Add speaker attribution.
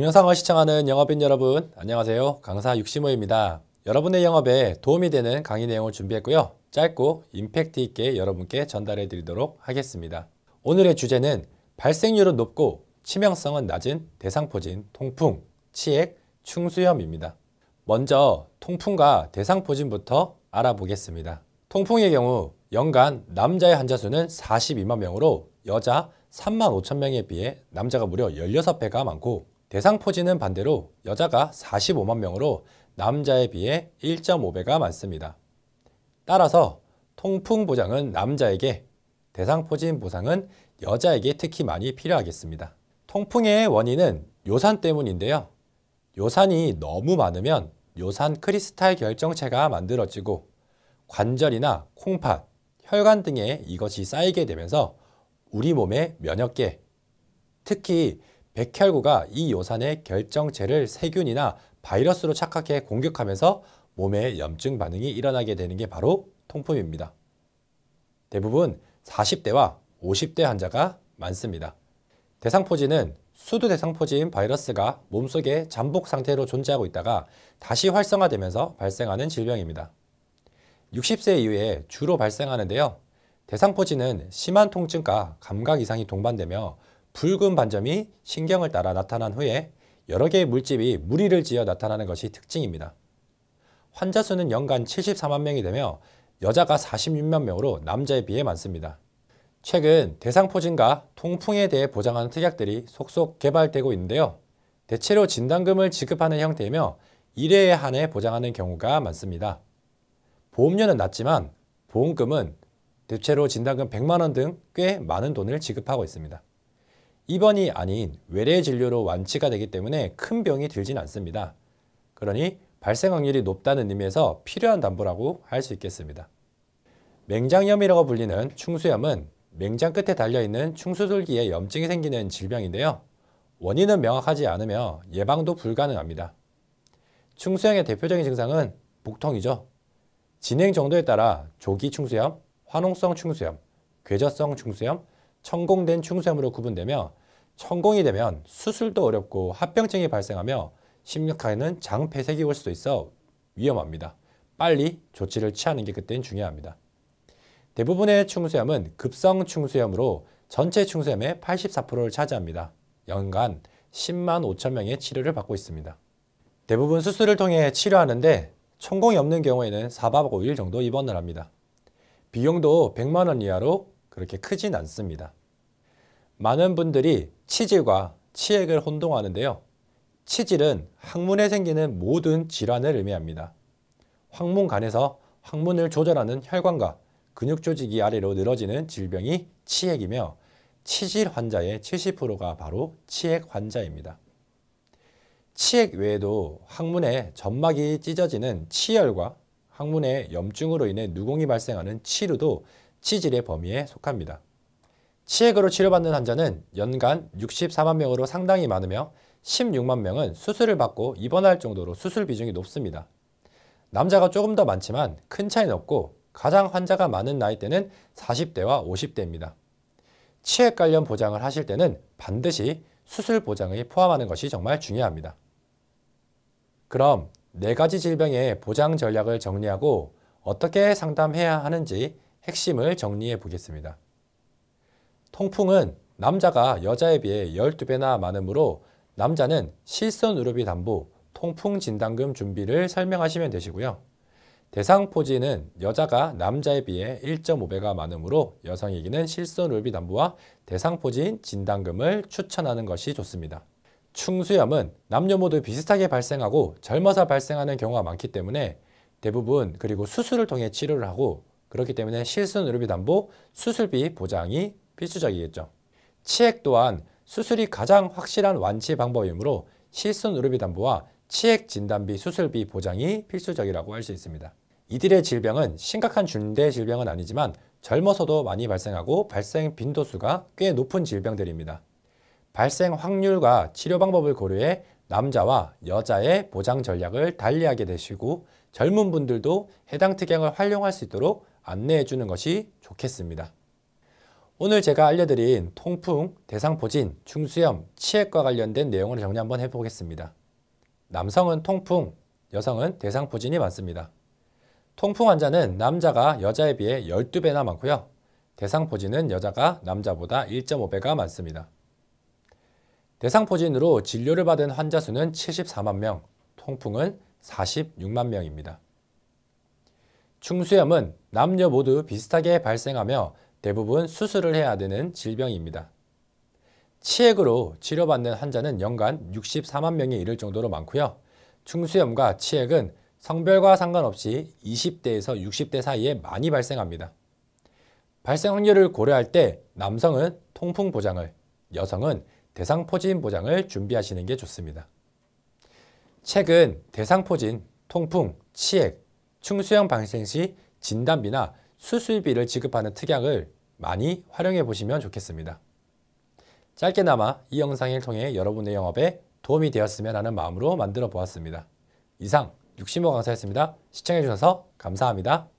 Speaker 1: 동영상을 시청하는 영업인 여러분, 안녕하세요. 강사 육시모입니다. 여러분의 영업에 도움이 되는 강의 내용을 준비했고요. 짧고 임팩트 있게 여러분께 전달해 드리도록 하겠습니다. 오늘의 주제는 발생률은 높고 치명성은 낮은 대상포진, 통풍, 치액, 충수염입니다. 먼저 통풍과 대상포진부터 알아보겠습니다. 통풍의 경우 연간 남자의 환자 수는 42만 명으로 여자 3만 5천 명에 비해 남자가 무려 16배가 많고, 대상포진은 반대로 여자가 45만 명으로 남자에 비해 1.5배가 많습니다. 따라서 통풍 보장은 남자에게, 대상포진 보상은 여자에게 특히 많이 필요하겠습니다. 통풍의 원인은 요산 때문인데요. 요산이 너무 많으면 요산 크리스탈 결정체가 만들어지고 관절이나 콩팥, 혈관 등에 이것이 쌓이게 되면서 우리 몸의 면역계, 특히 백혈구가 이 요산의 결정체를 세균이나 바이러스로 착각해 공격하면서 몸에 염증 반응이 일어나게 되는 게 바로 통풍입니다. 대부분 40대와 50대 환자가 많습니다. 대상포진은 수두대상포진 바이러스가 몸속에 잠복 상태로 존재하고 있다가 다시 활성화되면서 발생하는 질병입니다. 60세 이후에 주로 발생하는데요. 대상포진은 심한 통증과 감각 이상이 동반되며 붉은 반점이 신경을 따라 나타난 후에 여러 개의 물집이 무리를 지어 나타나는 것이 특징입니다. 환자 수는 연간 74만 명이 되며 여자가 46만 명으로 남자에 비해 많습니다. 최근 대상포진과 통풍에 대해 보장하는 특약들이 속속 개발되고 있는데요. 대체로 진단금을 지급하는 형태이며 1회에 한해 보장하는 경우가 많습니다. 보험료는 낮지만 보험금은 대체로 진단금 100만 원 등 꽤 많은 돈을 지급하고 있습니다. 입원이 아닌 외래 진료로 완치가 되기 때문에 큰 병이 들진 않습니다. 그러니 발생 확률이 높다는 의미에서 필요한 담보라고 할 수 있겠습니다. 맹장염이라고 불리는 충수염은 맹장 끝에 달려있는 충수돌기에 염증이 생기는 질병인데요. 원인은 명확하지 않으며 예방도 불가능합니다. 충수염의 대표적인 증상은 복통이죠. 진행 정도에 따라 조기 충수염, 화농성 충수염, 궤저성 충수염, 천공된 충수염으로 구분되며, 천공이 되면 수술도 어렵고 합병증이 발생하며 심각하게는 장폐색이 올 수도 있어 위험합니다. 빨리 조치를 취하는 게 그때는 중요합니다. 대부분의 충수염은 급성 충수염으로 전체 충수염의 84%를 차지합니다. 연간 10만 5천 명의 치료를 받고 있습니다. 대부분 수술을 통해 치료하는데 천공이 없는 경우에는 4박 5일 정도 입원을 합니다. 비용도 100만 원 이하로 그렇게 크진 않습니다. 많은 분들이 치질과 치액을 혼동하는데요. 치질은 항문에 생기는 모든 질환을 의미합니다. 항문간에서 항문을 조절하는 혈관과 근육 조직이 아래로 늘어지는 질병이 치액이며, 치질 환자의 70%가 바로 치액 환자입니다. 치액 외에도 항문에 점막이 찢어지는 치열과 항문의 염증으로 인해 누공이 발생하는 치루도 치질의 범위에 속합니다. 치액으로 치료받는 환자는 연간 64만 명으로 상당히 많으며 16만 명은 수술을 받고 입원할 정도로 수술 비중이 높습니다. 남자가 조금 더 많지만 큰 차이는 없고 가장 환자가 많은 나이대는 40대와 50대입니다. 치액 관련 보장을 하실 때는 반드시 수술 보장을 포함하는 것이 정말 중요합니다. 그럼 4가지 질병의 보장 전략을 정리하고 어떻게 상담해야 하는지 핵심을 정리해 보겠습니다. 통풍은 남자가 여자에 비해 12배나 많으므로 남자는 실손의료비 담보, 통풍 진단금 준비를 설명하시면 되시고요. 대상포진은 여자가 남자에 비해 1.5배가 많으므로 여성에게는 실손의료비 담보와 대상포진 진단금을 추천하는 것이 좋습니다. 충수염은 남녀 모두 비슷하게 발생하고 젊어서 발생하는 경우가 많기 때문에 대부분 그리고 수술을 통해 치료를 하고, 그렇기 때문에 실손의료비 담보, 수술비 보장이 필수적이겠죠. 치액 또한 수술이 가장 확실한 완치 방법이므로 실손의료비 담보와 치액 진단비, 수술비 보장이 필수적이라고 할 수 있습니다. 이들의 질병은 심각한 중대 질병은 아니지만 젊어서도 많이 발생하고 발생 빈도수가 꽤 높은 질병들입니다. 발생 확률과 치료 방법을 고려해 남자와 여자의 보장 전략을 달리하게 되시고, 젊은 분들도 해당 특약을 활용할 수 있도록 안내해 주는 것이 좋겠습니다. 오늘 제가 알려드린 통풍, 대상포진, 충수염, 치액과 관련된 내용을 정리 한번 해보겠습니다. 남성은 통풍, 여성은 대상포진이 많습니다. 통풍 환자는 남자가 여자에 비해 12배나 많고요. 대상포진은 여자가 남자보다 1.5배가 많습니다. 대상포진으로 진료를 받은 환자 수는 74만 명, 통풍은 46만 명입니다. 충수염은 남녀 모두 비슷하게 발생하며 대부분 수술을 해야 되는 질병입니다. 치액으로 치료받는 환자는 연간 64만 명에 이를 정도로 많고요. 충수염과 치액은 성별과 상관없이 20대에서 60대 사이에 많이 발생합니다. 발생 확률을 고려할 때 남성은 통풍 보장을, 여성은 대상포진 보장을 준비하시는 게 좋습니다. 최근 대상포진, 통풍, 치액, 충수염 발생 시 진단비나 수술비를 지급하는 특약을 많이 활용해 보시면 좋겠습니다. 짧게나마 이 영상을 통해 여러분의 영업에 도움이 되었으면 하는 마음으로 만들어 보았습니다. 이상 65 강사였습니다. 시청해 주셔서 감사합니다.